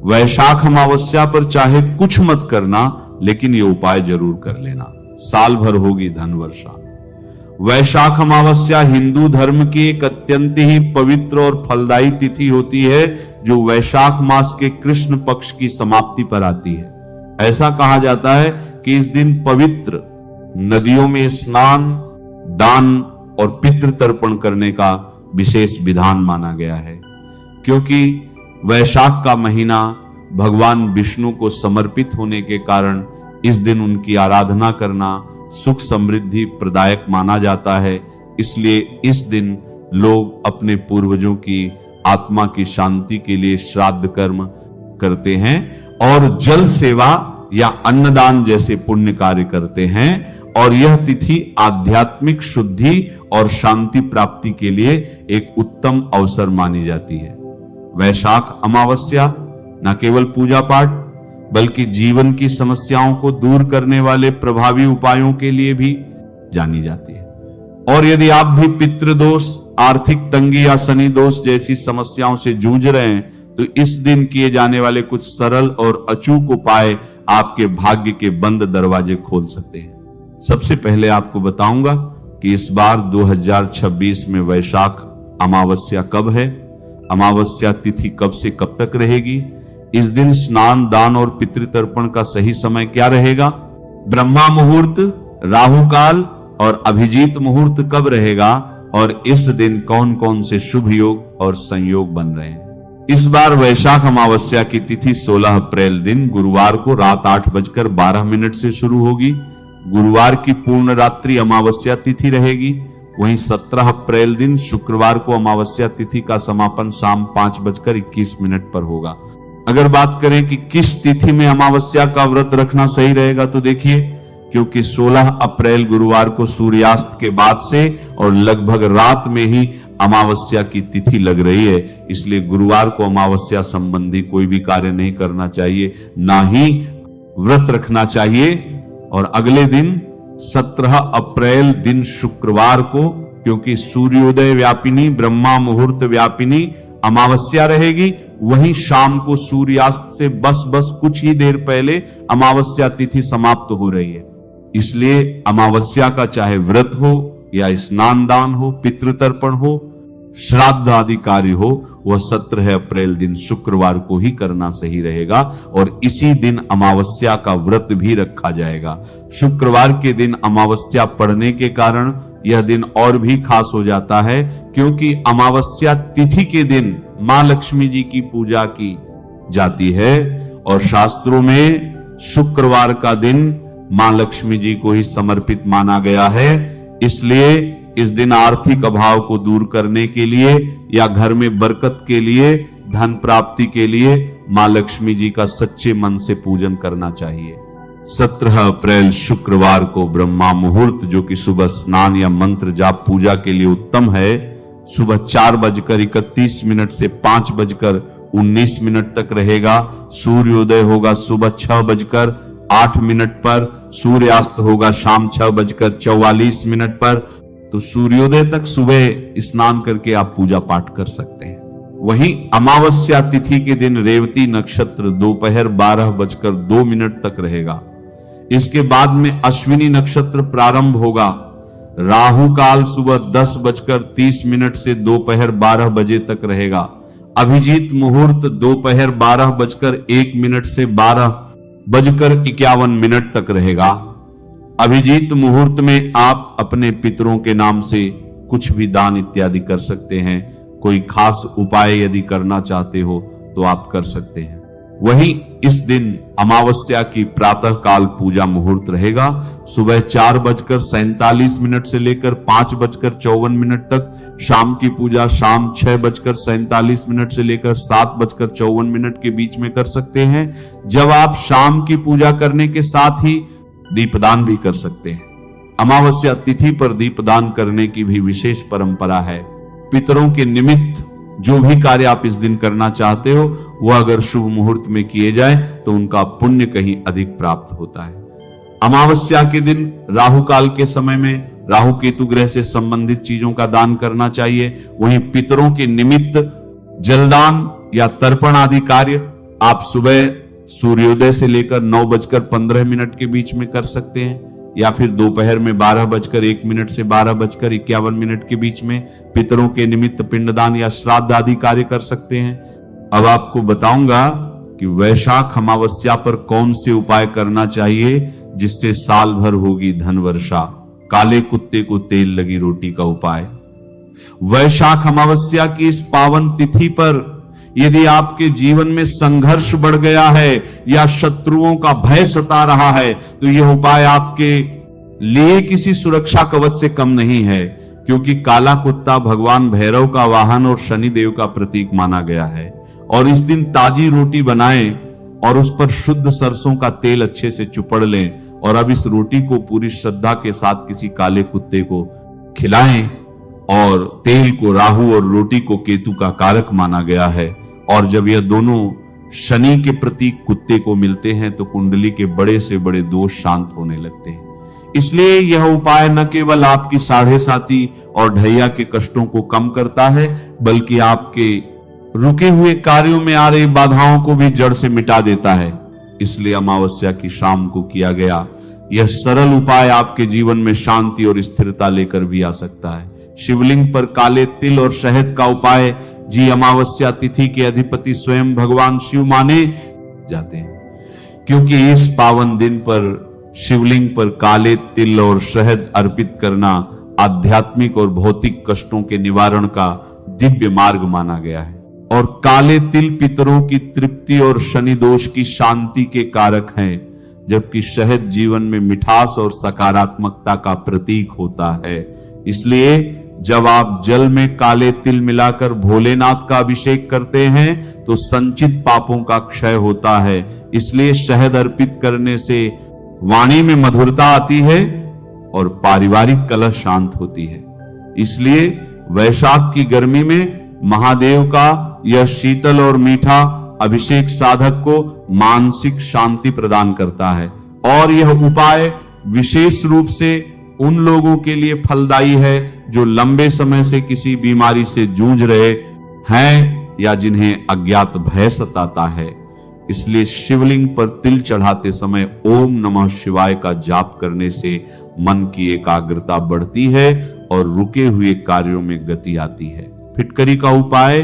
वैशाख अमावस्या पर चाहे कुछ मत करना, लेकिन ये उपाय जरूर कर लेना, साल भर होगी धन वर्षा। वैशाख अमावस्या हिंदू धर्म की एक अत्यंत ही पवित्र और फलदायी तिथि होती है, जो वैशाख मास के कृष्ण पक्ष की समाप्ति पर आती है। ऐसा कहा जाता है कि इस दिन पवित्र नदियों में स्नान, दान और पितृ तर्पण करने का विशेष विधान माना गया है, क्योंकि वैशाख का महीना भगवान विष्णु को समर्पित होने के कारण इस दिन उनकी आराधना करना सुख समृद्धि प्रदायक माना जाता है। इसलिए इस दिन लोग अपने पूर्वजों की आत्मा की शांति के लिए श्राद्ध कर्म करते हैं और जल सेवा या अन्नदान जैसे पुण्य कार्य करते हैं, और यह तिथि आध्यात्मिक शुद्धि और शांति प्राप्ति के लिए एक उत्तम अवसर मानी जाती है। वैशाख अमावस्या न केवल पूजा पाठ बल्कि जीवन की समस्याओं को दूर करने वाले प्रभावी उपायों के लिए भी जानी जाती है। और यदि आप भी पितृदोष, आर्थिक तंगी या शनि दोष जैसी समस्याओं से जूझ रहे हैं, तो इस दिन किए जाने वाले कुछ सरल और अचूक उपाय आपके भाग्य के बंद दरवाजे खोल सकते हैं। सबसे पहले आपको बताऊंगा कि इस बार 2026 में वैशाख अमावस्या कब है, अमावस्या तिथि कब से कब तक रहेगी, इस दिन स्नान, दान और पितृतर्पण का सही समय क्या रहेगा, ब्रह्मा मुहूर्त, राहु काल और अभिजीत मुहूर्त कब रहेगा, और इस दिन कौन कौन से शुभ योग और संयोग बन रहे हैं। इस बार वैशाख अमावस्या की तिथि 16 अप्रैल दिन गुरुवार को रात 8:12 से शुरू होगी। गुरुवार की पूर्ण रात्रि अमावस्या तिथि रहेगी। वहीं 17 अप्रैल दिन शुक्रवार को अमावस्या तिथि का समापन शाम 5:21 पर होगा। अगर बात करें कि किस तिथि में अमावस्या का व्रत रखना सही रहेगा, तो देखिए, क्योंकि 16 अप्रैल गुरुवार को सूर्यास्त के बाद से और लगभग रात में ही अमावस्या की तिथि लग रही है, इसलिए गुरुवार को अमावस्या संबंधी कोई भी कार्य नहीं करना चाहिए, ना ही व्रत रखना चाहिए। और अगले दिन 17 अप्रैल दिन शुक्रवार को, क्योंकि सूर्योदय व्यापिनी, ब्रह्मा मुहूर्त व्यापिनी अमावस्या रहेगी, वहीं शाम को सूर्यास्त से बस कुछ ही देर पहले अमावस्या तिथि समाप्त हो रही है। इसलिए अमावस्या का चाहे व्रत हो या स्नान दान हो, पितृतर्पण हो, श्राद्ध आदि कार्य हो, वह 17 अप्रैल दिन शुक्रवार को ही करना सही रहेगा, और इसी दिन अमावस्या का व्रत भी रखा जाएगा। शुक्रवार के दिन अमावस्या पड़ने के कारण यह दिन और भी खास हो जाता है, क्योंकि अमावस्या तिथि के दिन मां लक्ष्मी जी की पूजा की जाती है, और शास्त्रों में शुक्रवार का दिन मां लक्ष्मी जी को ही समर्पित माना गया है। इसलिए इस दिन आर्थिक अभाव को दूर करने के लिए या घर में बरकत के लिए, धन प्राप्ति के लिए मां लक्ष्मी जी का सच्चे मन से पूजन करना चाहिए। 17 अप्रैल शुक्रवार को ब्रह्मा मुहूर्त, जो कि सुबह स्नान या मंत्र जाप पूजा के लिए उत्तम है, सुबह 4:31 से 5:19 तक रहेगा। सूर्योदय होगा सुबह 6:08 पर, सूर्यास्त होगा शाम 6:44 पर। तो सूर्योदय तक सुबह स्नान करके आप पूजा पाठ कर सकते हैं। वहीं अमावस्या तिथि के दिन रेवती नक्षत्र दोपहर 12:02 तक रहेगा। इसके बाद में अश्विनी नक्षत्र प्रारंभ होगा। राहु काल सुबह 10:30 से दोपहर 12 बजे तक रहेगा। अभिजीत मुहूर्त दोपहर 12:01 से 12:51 तक रहेगा। अभिजीत मुहूर्त में आप अपने पितरों के नाम से कुछ भी दान इत्यादि कर सकते हैं। कोई खास उपाय यदि करना चाहते हो तो आप कर सकते हैं। वहीं इस दिन अमावस्या की प्रातः काल पूजा मुहूर्त रहेगा। सुबह 4:47 से लेकर 5:54 तक। शाम की पूजा शाम 6:47 से लेकर 7:54 के बीच में कर सकते हैं। जब आप शाम की पूजा करने के साथ ही दीपदान भी कर सकते हैं। अमावस्या तिथि पर दीपदान करने की भी विशेष परंपरा है। पितरों के निमित्त जो भी कार्य आप इस दिन करना चाहते हो, वह अगर शुभ मुहूर्त में किए जाए तो उनका पुण्य कहीं अधिक प्राप्त होता है। अमावस्या के दिन राहु काल के समय में राहु केतु ग्रह से संबंधित चीजों का दान करना चाहिए। वहीं पितरों के निमित्त जलदान या तर्पण आदि कार्य आप सुबह सूर्योदय से लेकर 9:15 के बीच में कर सकते हैं, या फिर दोपहर में 12:01 से 12:51 के बीच में पितरों के निमित्त पिंडदान या श्राद्ध आदि कार्य कर सकते हैं। अब आपको बताऊंगा कि वैशाख अमावस्या पर कौन से उपाय करना चाहिए जिससे साल भर होगी धन वर्षा। काले कुत्ते को तेल लगी रोटी का उपाय। वैशाख अमावस्या की इस पावन तिथि पर यदि आपके जीवन में संघर्ष बढ़ गया है या शत्रुओं का भय सता रहा है, तो यह उपाय आपके लिए किसी सुरक्षा कवच से कम नहीं है, क्योंकि काला कुत्ता भगवान भैरव का वाहन और शनिदेव का प्रतीक माना गया है। और इस दिन ताजी रोटी बनाएं और उस पर शुद्ध सरसों का तेल अच्छे से चुपड़ लें, और अब इस रोटी को पूरी श्रद्धा के साथ किसी काले कुत्ते को खिलाएं। और तेल को राहु और रोटी को केतु का कारक माना गया है, और जब यह दोनों शनि के प्रतीक कुत्ते को मिलते हैं तो कुंडली के बड़े से बड़े दोष शांत होने लगते हैं। इसलिए यह उपाय न केवल आपकी साढ़े साती और ढैया के कष्टों को कम करता है, बल्कि आपके रुके हुए कार्यों में आ रही बाधाओं को भी जड़ से मिटा देता है। इसलिए अमावस्या की शाम को किया गया यह सरल उपाय आपके जीवन में शांति और स्थिरता लेकर भी आ सकता है। शिवलिंग पर काले तिल और शहद का उपाय जी अमावस्या तिथि के अधिपति स्वयं भगवान शिव माने जाते हैं, क्योंकि इस पावन दिन पर शिवलिंग पर काले तिल और शहद अर्पित करना आध्यात्मिक और भौतिक कष्टों के निवारण का दिव्य मार्ग माना गया है। और काले तिल पितरों की तृप्ति और शनि दोष की शांति के कारक हैं, जबकि शहद जीवन में मिठास और सकारात्मकता का प्रतीक होता है। इसलिए जब आप जल में काले तिल मिलाकर भोलेनाथ का अभिषेक करते हैं तो संचित पापों का क्षय होता है। इसलिए शहद अर्पित करने से वाणी में मधुरता आती है और पारिवारिक कलह शांत होती है। इसलिए वैशाख की गर्मी में महादेव का यह शीतल और मीठा अभिषेक साधक को मानसिक शांति प्रदान करता है। और यह उपाय विशेष रूप से उन लोगों के लिए फलदायी है जो लंबे समय से किसी बीमारी से जूझ रहे हैं या जिन्हें अज्ञात भय सताता है। इसलिए शिवलिंग पर तिल चढ़ाते समय ओम नमः शिवाय का जाप करने से मन की एकाग्रता बढ़ती है और रुके हुए कार्यों में गति आती है। फिटकरी का उपाय।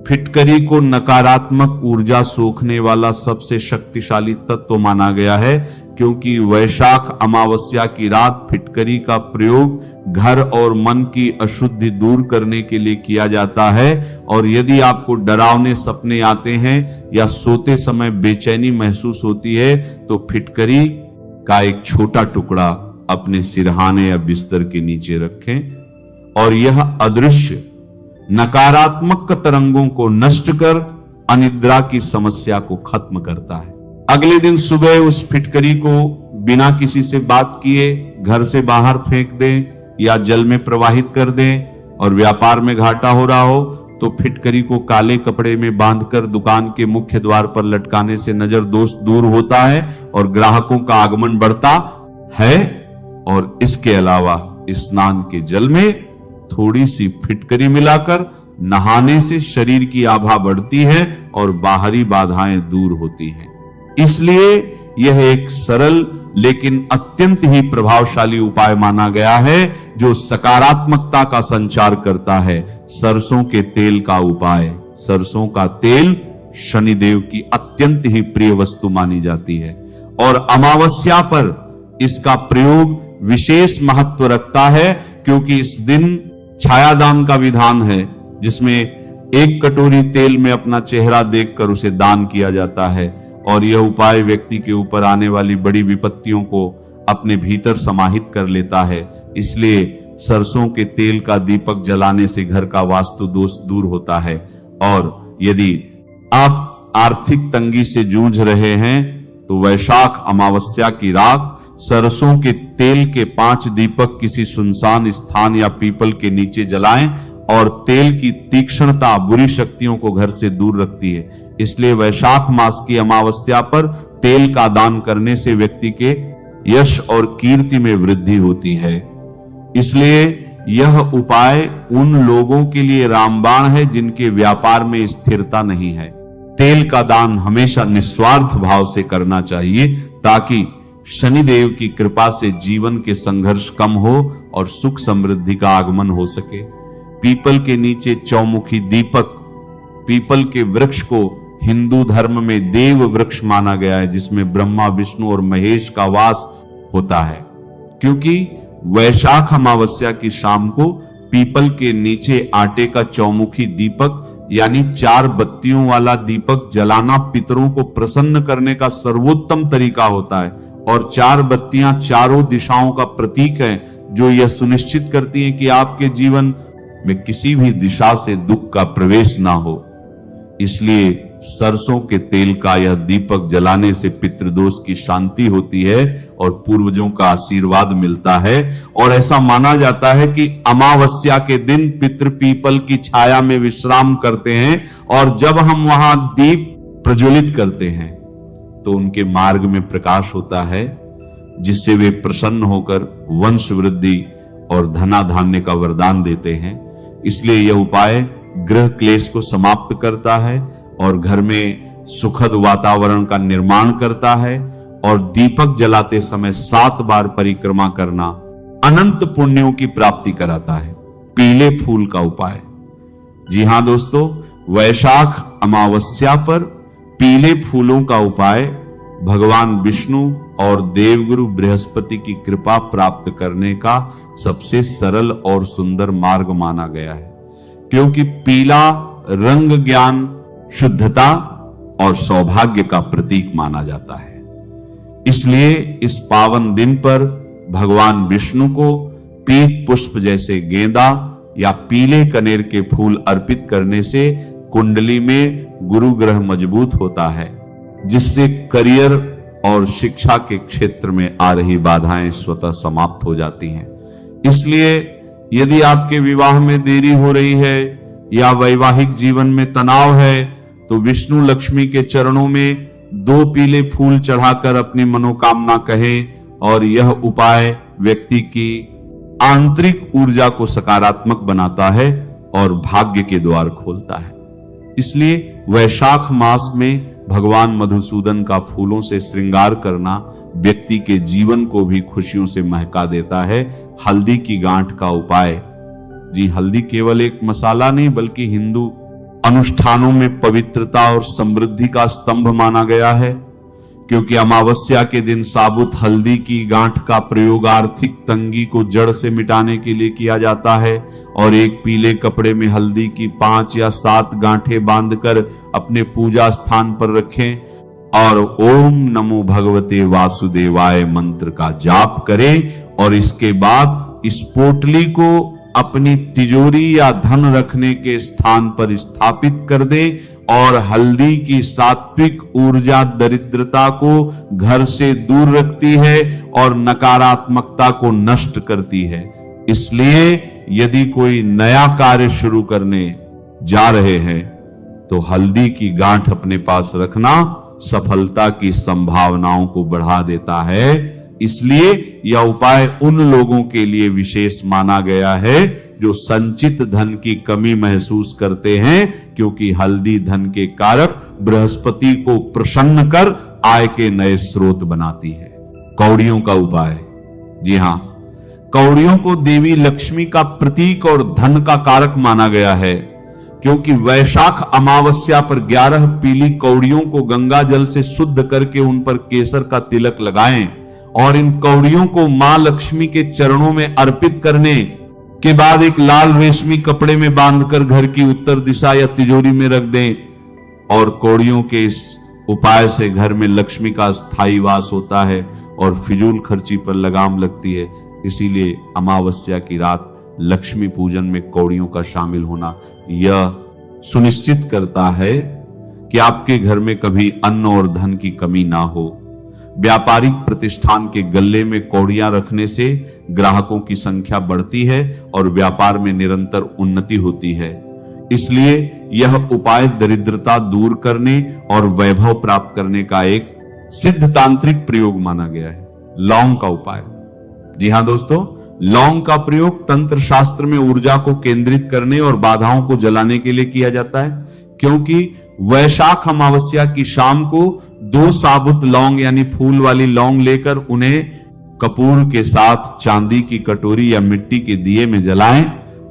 फिटकरी को नकारात्मक ऊर्जा सोखने वाला सबसे शक्तिशाली तत्व माना गया है, क्योंकि वैशाख अमावस्या की रात फिटकरी का प्रयोग घर और मन की अशुद्धि दूर करने के लिए किया जाता है। और यदि आपको डरावने सपने आते हैं या सोते समय बेचैनी महसूस होती है तो फिटकरी का एक छोटा टुकड़ा अपने सिरहाने या बिस्तर के नीचे रखें और यह अदृश्य नकारात्मक तरंगों को नष्ट कर अनिद्रा की समस्या को खत्म करता है। अगले दिन सुबह उस फिटकरी को बिना किसी से बात किए घर से बाहर फेंक दें या जल में प्रवाहित कर दें। और व्यापार में घाटा हो रहा हो तो फिटकरी को काले कपड़े में बांधकर दुकान के मुख्य द्वार पर लटकाने से नजर दोष दूर होता है और ग्राहकों का आगमन बढ़ता है। और इसके अलावा स्नान के जल में थोड़ी सी फिटकरी मिलाकर नहाने से शरीर की आभा बढ़ती है और बाहरी बाधाएं दूर होती हैं। इसलिए यह एक सरल लेकिन अत्यंत ही प्रभावशाली उपाय माना गया है जो सकारात्मकता का संचार करता है। सरसों के तेल का उपाय। सरसों का तेल शनिदेव की अत्यंत ही प्रिय वस्तु मानी जाती है और अमावस्या पर इसका प्रयोग विशेष महत्व रखता है, क्योंकि इस दिन छायादान का विधान है, जिसमें एक कटोरी तेल में अपना चेहरा देखकर उसे दान किया जाता है। और यह उपाय व्यक्ति के ऊपर आने वाली बड़ी विपत्तियों को अपने भीतर समाहित कर लेता है। इसलिए सरसों के तेल का दीपक जलाने से घर का वास्तु दोष दूर होता है। और यदि आप आर्थिक तंगी से जूझ रहे हैं तो वैशाख अमावस्या की रात सरसों के तेल के 5 दीपक किसी सुनसान स्थान या पीपल के नीचे जलाएं। और तेल की तीक्ष्णता बुरी शक्तियों को घर से दूर रखती है। इसलिए वैशाख मास की अमावस्या पर तेल का दान करने से व्यक्ति के यश और कीर्ति में वृद्धि होती है। इसलिए यह उपाय उन लोगों के लिए रामबाण है जिनके व्यापार में स्थिरता नहीं है। तेल का दान हमेशा निस्वार्थ भाव से करना चाहिए, ताकि शनिदेव की कृपा से जीवन के संघर्ष कम हो और सुख समृद्धि का आगमन हो सके। पीपल के नीचे चौमुखी दीपक, पीपल के वृक्ष को हिंदू धर्म में देव वृक्ष माना गया है, जिसमें ब्रह्मा, विष्णु और महेश का वास होता है। क्योंकि वैशाख अमावस्या की शाम को पीपल के नीचे आटे का चौमुखी दीपक यानी 4 बत्तियों वाला दीपक जलाना पितरों को प्रसन्न करने का सर्वोत्तम तरीका होता है। और 4 बत्तियां चारों दिशाओं का प्रतीक है, जो यह सुनिश्चित करती हैं कि आपके जीवन में किसी भी दिशा से दुख का प्रवेश ना हो। इसलिए सरसों के तेल का यह दीपक जलाने से पितृदोष की शांति होती है और पूर्वजों का आशीर्वाद मिलता है। और ऐसा माना जाता है कि अमावस्या के दिन पितृ पीपल की छाया में विश्राम करते हैं, और जब हम वहां दीप प्रज्वलित करते हैं तो उनके मार्ग में प्रकाश होता है, जिससे वे प्रसन्न होकर वंश वृद्धि और धना धान्य का वरदान देते हैं। इसलिए यह उपाय गृह क्लेश को समाप्त करता है और घर में सुखद वातावरण का निर्माण करता है। और दीपक जलाते समय 7 बार परिक्रमा करना अनंत पुण्यों की प्राप्ति कराता है। पीले फूल का उपाय। जी हां दोस्तों, वैशाख अमावस्या पर पीले फूलों का उपाय भगवान विष्णु और देवगुरु बृहस्पति की कृपा प्राप्त करने का सबसे सरल और सुंदर मार्ग माना गया है। क्योंकि पीला रंग ज्ञान, शुद्धता और सौभाग्य का प्रतीक माना जाता है। इसलिए इस पावन दिन पर भगवान विष्णु को पीत पुष्प जैसे गेंदा या पीले कनेर के फूल अर्पित करने से कुंडली में गुरु ग्रह मजबूत होता है, जिससे करियर और शिक्षा के क्षेत्र में आ रही बाधाएं स्वतः समाप्त हो जाती हैं। इसलिए यदि आपके विवाह में देरी हो रही है या वैवाहिक जीवन में तनाव है, तो विष्णु लक्ष्मी के चरणों में 2 पीले फूल चढ़ाकर अपनी मनोकामना कहें, और यह उपाय व्यक्ति की आंतरिक ऊर्जा को सकारात्मक बनाता है और भाग्य के द्वार खोलता है। इसलिए वैशाख मास में भगवान मधुसूदन का फूलों से श्रृंगार करना व्यक्ति के जीवन को भी खुशियों से महका देता है। हल्दी की गांठ का उपाय। जी, हल्दी केवल एक मसाला नहीं, बल्कि हिंदू अनुष्ठानों में पवित्रता और समृद्धि का स्तंभ माना गया है। क्योंकि अमावस्या के दिन साबुत हल्दी की गांठ का प्रयोग आर्थिक तंगी को जड़ से मिटाने के लिए किया जाता है। और एक पीले कपड़े में हल्दी की 5 या 7 गांठें बांधकर अपने पूजा स्थान पर रखें और ओम नमो भगवते वासुदेवाय मंत्र का जाप करें। और इसके बाद इस पोटली को अपनी तिजोरी या धन रखने के स्थान पर स्थापित कर दे। और हल्दी की सात्विक ऊर्जा दरिद्रता को घर से दूर रखती है और नकारात्मकता को नष्ट करती है। इसलिए यदि कोई नया कार्य शुरू करने जा रहे हैं तो हल्दी की गांठ अपने पास रखना सफलता की संभावनाओं को बढ़ा देता है। इसलिए यह उपाय उन लोगों के लिए विशेष माना गया है जो संचित धन की कमी महसूस करते हैं, क्योंकि हल्दी धन के कारक बृहस्पति को प्रसन्न कर आय के नए स्रोत बनाती है। कौड़ियों का उपाय। जी हां, कौड़ियों को देवी लक्ष्मी का प्रतीक और धन का कारक माना गया है। क्योंकि वैशाख अमावस्या पर 11 पीली कौड़ियों को गंगा जल से शुद्ध करके उन पर केसर का तिलक लगाएं और इन कौड़ियों को मां लक्ष्मी के चरणों में अर्पित करने के बाद एक लाल रेशमी कपड़े में बांधकर घर की उत्तर दिशा या तिजोरी में रख दें। और कौड़ियों के इस उपाय से घर में लक्ष्मी का स्थायी वास होता है और फिजूल खर्ची पर लगाम लगती है। इसीलिए अमावस्या की रात लक्ष्मी पूजन में कौड़ियों का शामिल होना यह सुनिश्चित करता है कि आपके घर में कभी अन्न और धन की कमी ना हो। व्यापारिक प्रतिष्ठान के गल्ले में कौड़ियां रखने से ग्राहकों की संख्या बढ़ती है और व्यापार में निरंतर उन्नति होती है। इसलिए यह उपाय दरिद्रता दूर करने और वैभव प्राप्त करने का एक सिद्ध तांत्रिक प्रयोग माना गया है। लौंग का उपाय। जी हां दोस्तों, लौंग का प्रयोग तंत्र शास्त्र में ऊर्जा को केंद्रित करने और बाधाओं को जलाने के लिए किया जाता है। क्योंकि वैशाख अमावस्या की शाम को 2 साबुत लौंग यानी फूल वाली लौंग लेकर उन्हें कपूर के साथ चांदी की कटोरी या मिट्टी के दिए में जलाएं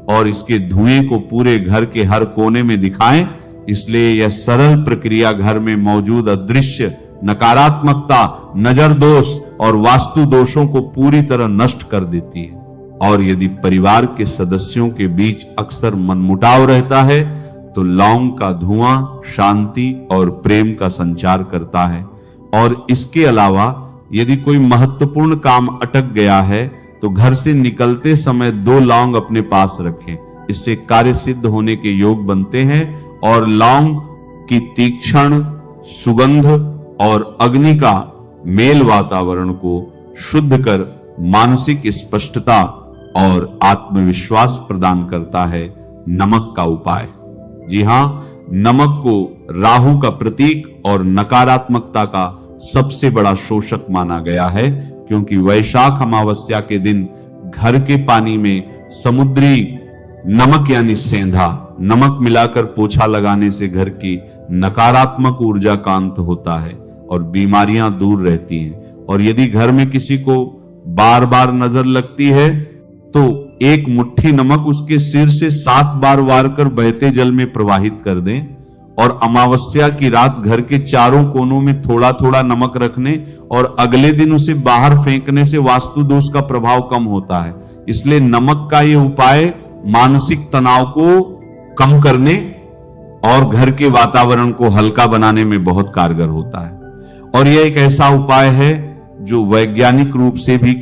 और इसके धुएं को पूरे घर के हर कोने में दिखाएं। इसलिए यह सरल प्रक्रिया घर में मौजूद अदृश्य नकारात्मकता, नजर दोष और वास्तु दोषों को पूरी तरह नष्ट कर देती है। और यदि परिवार के सदस्यों के बीच अक्सर मनमुटाव रहता है तो लौंग का धुआं शांति और प्रेम का संचार करता है। और इसके अलावा यदि कोई महत्वपूर्ण काम अटक गया है तो घर से निकलते समय 2 लौंग अपने पास रखें। इससे कार्य सिद्ध होने के योग बनते हैं और लौंग की तीक्ष्ण सुगंध और अग्नि का मेल वातावरण को शुद्ध कर मानसिक स्पष्टता और आत्मविश्वास प्रदान करता है। नमक का उपाय। जी हां, नमक को राहु का प्रतीक और नकारात्मकता का सबसे बड़ा शोषक माना गया है, क्योंकि वैशाख अमावस्या के दिन घर के पानी में समुद्री नमक यानी सेंधा नमक मिलाकर पोछा लगाने से घर की नकारात्मक ऊर्जा का अंत होता है और बीमारियां दूर रहती हैं। और यदि घर में किसी को बार बार नजर लगती है तो एक मुट्ठी नमक उसके सिर से 7 बार वार कर बहते जल में प्रवाहित कर दें और अमावस्या की रात घर के चारों कोनों में थोड़ा थोड़ा नमक रखने और अगले दिन उसे बाहर फेंकने से वास्तु दोष का प्रभाव कम होता है। इसलिए नमक का यह उपाय मानसिक तनाव को कम करने और घर के वातावरण को हल्का बनाने में बहुत कारगर होता है। और यह एक ऐसा उपाय है जो वैज्ञानिक रूप से भी